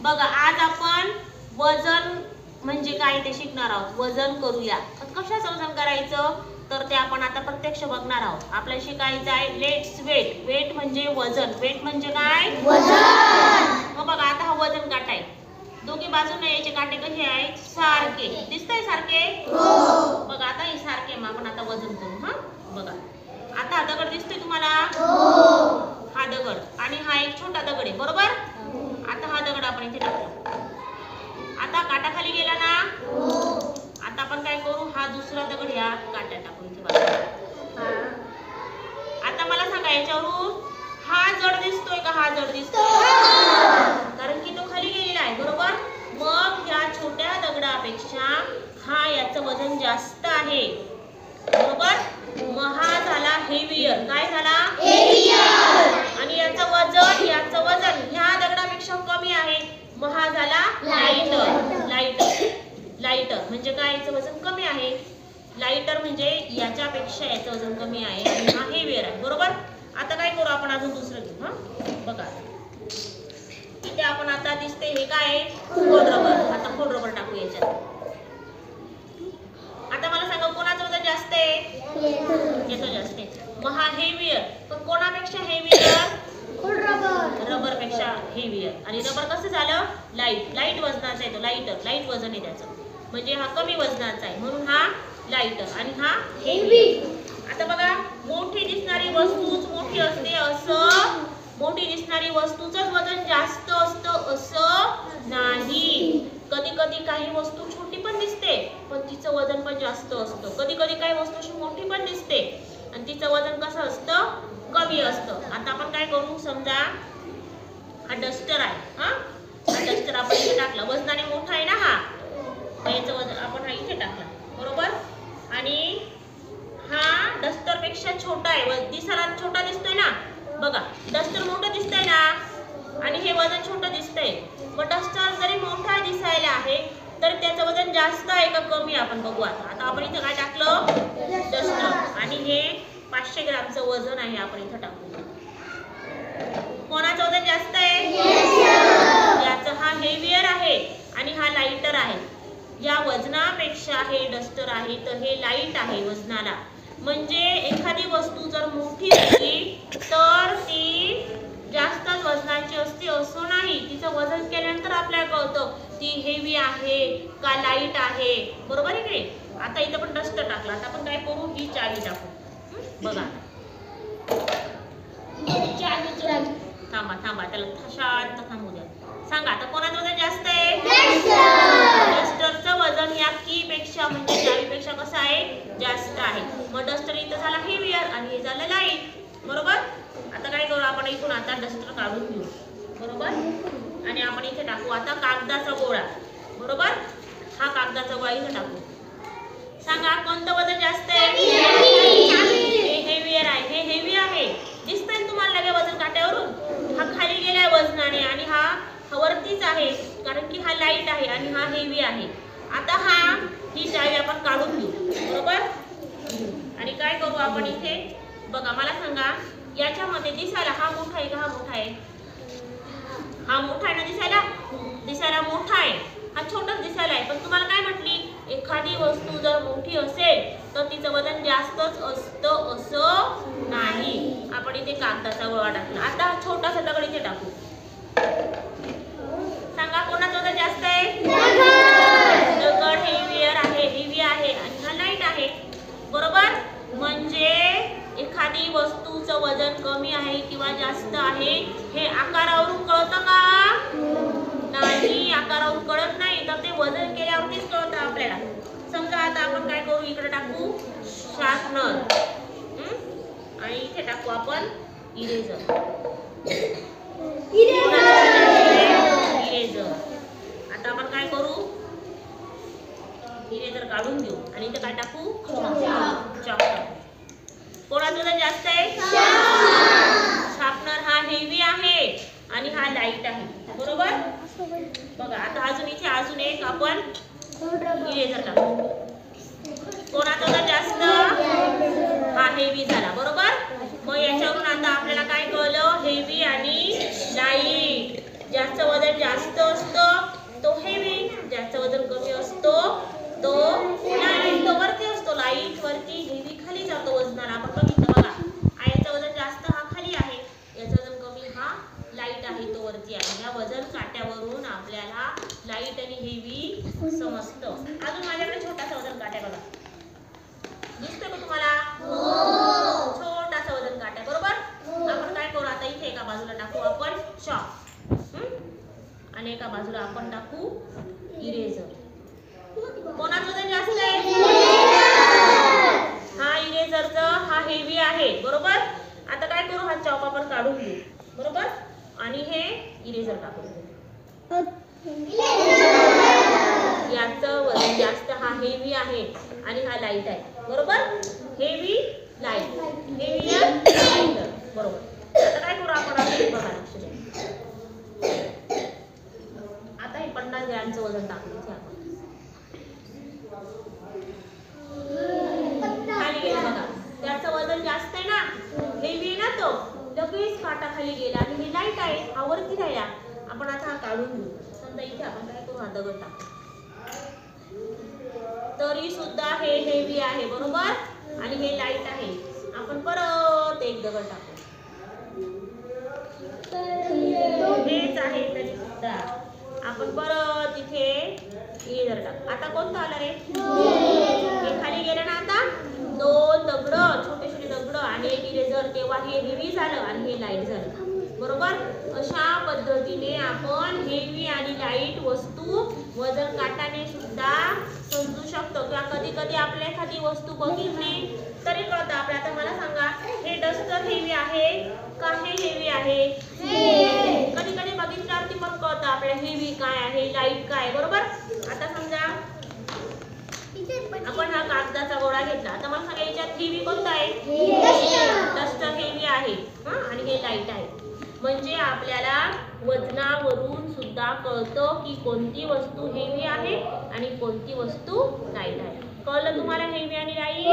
बघा आज आपण वजन म्हणजे काय ते शिकणार आहोत. वजन करूया. कशाचं वजन करायचं तर ते आपण आता प्रत्यक्ष बघणार आहोत. आपल्याला शिकायचं आहे लेट्स वेट. वेट म्हणजे वजन. वेट म्हणजे काय? वजन. मग बघा आता हा वजन काटा आहे. दोघी बाजूने याचे काटे कसे आहेत? सारखे. दिसतंय सारखे? हो. बघा आता हे सारखे मग आपण आता वजन करू. हा बघा आता हा दगड दिसतोय तुम्हाला? हो. हा दगड आणि हा एक छोटा दगड आहे बरोबर. आता हा दगड आपण इथे टाकला. आता काटा खाली गेला ना? हो. आता आपण काय करू? हा दुसरा दगड या काट्यात टाकू इथे बाजूला. आता मला सांगा याच्यावरून हा जड दिसतोय का हा जड दिसतोय? कारण की तो खाली गेलेला आहे बरोबर. मग या छोट्या दगडापेक्षा हा याचं वजन जास्त आहे बरोबर. मग हा झाला हेवियर. काय झाला? हेवियर. आणि याचं वजन ह्या दगडापेक्षा कमी आहे. मग हा झाला लाइटर. लाइटर म्हणजे काय? याचं वजन कमी आहे. लाइटर म्हणजे याच्यापेक्षा याचं वजन कमी आहे आणि हा हेवियर आहे बरोबर. आता काय करू आपण अजून दुसरं घेऊ. हा बघा इथे आपण आता दिसते हे काय आहे? खोड रबर. आता खोड रबर टाकू याच्यात. आता मला सांगा कोणाचं वजन जास्त आहे? याचं जास्त आहे. मग हा हेवियर. पण कोणापेक्षा हेवियर? खोड रबर. रबर पेक्षा हेवियर. आणि रबर कसं झालं? लाईट वजनाचा आहे तो. लाईट वजन आहे त्याचं. म्हणजे हा कमी वजनाचा आहे म्हणून हा लाइटर आणि हा हेवी. आता बघा मोठी दिसणारी वस्तूच मोठी असते असं, मोठी दिसणारी वस्तूचंच वजन जास्त असतं असं नाही. कधी कधी काही वस्तू छोटी पण दिसते पण तिचं वजन पण जास्त असतं. कधी कधी काही वस्तू मोठी पण दिसते आणि तिचं वजन कसं असतं? कमी असतं. आता आपण काय करू? समजा हा डस्टर आहे. हा डस्टर आपण इथे टाकला. वजनाने मोठा आहे ना हा. याचं वजन आपण हा इथे टाकला बरोबर. आणि हा डस्टर पेक्षा छोटा आहे. दिसायला छोटा दिसतोय ना. बघा डस्टर मोठं दिसतंय ना आणि हे वजन छोटं दिसतंय. मग डस्टर जरी मोठा दिसायला आहे तर त्याचं वजन जास्त आहे का कमी आपण बघू. आता आपण इथे काय टाकलं? डस्टर. आणि हे 500 ग्रामचं वजन आहे. आपण इथं टाकू. कोणाचं वजन जास्त आहे? याचं. हा हेवियर आहे आणि हा लाइटर आहे. या वजनापेक्षा हे डस्टर आहे तर हे लाईट आहे वजनाला. म्हणजे एखादी वस्तू जर मोठी असली तर ती जास्तच वजनाची असते असं नाही. तिचं वजन केल्यानंतर आपल्याला कळतं ती हेवी आहे का लाईट आहे बरोबर आहे की. आता इथं पण डस्टर टाकला. आता आपण काय करू? ही चावी टाकू. बघा थांबा त्याला शांत थांबू द्या. सांगा आता कोणाचं वजन जास्त आहे? डस्टरचं वजन या की पेक्षा म्हणजे चावीपेक्षा कसं आहे? जास्त आहे. मग डस्टर इथं झाला हेवियर आणि हे झालं लाईट बरोबर. आता काय करू आपण? इथून आता डस्टर काढून घेऊ बरोबर. आणि आपण इथे टाकू आता कागदाचा गोळा बरोबर. हा कागदाचा गोळा इथे टाकू. सांगा कोणतं वजन जास्त आहे? हे हेवियर आहे. हे हेवी आहे. दिसतंय तुम्हाला लगे वजन काट्यावरून. हा खाली गेलाय वजनाने आणि हा वरतीच आहे कारण की हा लाईट आहे आणि हा हेवी आहे. आता ही चावी आपण काढून घेऊ बरोबर. आणि काय करू आपण इथे? बघा मला सांगा याच्यामध्ये दिसायला हा मोठा आहे का हा मोठा आहे? हा मोठा आहे ना. दिसायला मोठा आहे. हा छोटाच दिसायला आहे. पण तुम्हाला काय म्हटली? एखादी वस्तू जर मोठी असेल तर तिचं वजन जास्तच असतं असं नाही. आपण इथे कागदाचा गोळा टाकला. आता हा छोटासा दगड इथे टाकू. सांगा कोणाचं वजन जास्त आहे? दगड हेवियर आहे. हेवी आहे आणि हा लाईट आहे बरोबर. म्हणजे एखादी वस्तूचं वजन कमी आहे किंवा जास्त आहे हे आकारावरून कळतं का? नाही. आकारावरून कळत नाही तर ते वजन केल्यावरतीच कळतं आपल्याला. समजा आता आपण काय करू? इकडे टाकू शार्पनर आणि इथे टाकू आपण इरेजर. आता आपण काय करू? इरेजर काढून घेऊ आणि इथे काय टाकू? चॉक टाकू. कोणाचं वजन जास्त आहे? शार्पनर. हा हेवी आहे आणि हा लाईट आहे बरोबर. बघा आता अजून एक आपण इरेजर टाकू. कोणाचं वजन जास्त? हा हेवी झाला बरोबर. मग याच्यावरून आता आपल्याला काय कळलं? हेवी आणि लाईट. ज्याचं वजन जास्त जास्त असतो तो हेवी, ज्याचं वजन कमी असतो तो लाईट. तो वरती असतो, लाईट वरती, हेवी खाली जातो वजनाला. आपण बघितलं बघा, याचं वजन जास्त हा खाली आहे, याचं वजन कमी हा लाईट आहे, तो वरती आहे. या वजन काट्यावरून आपल्याला लाईट आणि हेवी समजतं. अजून माझ्याकडे छोटासा वजन काट्या बघा, दिसतोय का तुम्हाला? छोटासा वजन काट्या, बरोबर. आपण काय करू आता, इथे एका बाजूला टाकू आपण चॉक, आणि एका बाजूला आपण टाकू इरेजर. कोणाचं वजन जास्त आहे? हा इरेजरचं, हा हेवी आहे, बरोबर. आता काय करू, हा चॉक आपण काढून घेऊ, बरोबर, आणि हे इरेजर टाकून घेऊ. याचं वजन जास्त, हा हेवी आहे आणि हा लाईट आहे, बरोबर. हेवी लाईट, हेवी लाईट, बरोबर. आता काय करू आपण, बघा लक्ष द्या. आता हे 50 ग्रॅमचं वजन टाकलं इथे आपण, खाली गेलं बघा. त्याचं वजन जास्त आहे ना, हेवी आहे ना, तो लगेच काटा खाली गेला आणि हे लाईट आहे, हा वरती राहिला. आपण आता हा काढून घेऊ. समजा इथे आपण काय करू, हा दगड टाकू, तरी सुद्धा हे हेवी आहे, बरोबर, आणि हे लाईट आहे. आपण परत एक दगड टाकू, हेच आहे तरी सुद्धा आपण परत इथे इरेजर टाकू. आता कोणतं आलं रे, हे खाली गेलं ना. आता 2 दगड, छोटे छोटे दगड आणि एक इरेजर, तेव्हा हे हेवी झालं आणि हे लाईट झालं, बरोबर. अशा पद्धतीने आपण हेवी आणि लाईट वस्तू वजन काटाने सुद्धा समजू शकतो. किंवा कधी कधी आपल्या एखादी वस्तू बघितली तरी कळतं आपल्याला. आता मला सांगा, हे डस्टर हेवी आहे का हे हेवी आहे? कधी कधी बघितल्यावरती पण कळतं आपल्याला हेवी काय आहे, लाईट काय, बरोबर. आता समजा आपण हा कागदाचा गोळा घेतला, आता मला सांगा याच्यात हेवी कोणता आहे? डस्टर हेवी आहे, आणि हे लाईट आहे. म्हणजे आपल्याला वजनावरून सुद्धा कळतं की कोणती वस्तू हेवी आहे आणि कोणती वस्तू लाईट आहे. कळलं तुम्हाला हेवी आणि लाईट?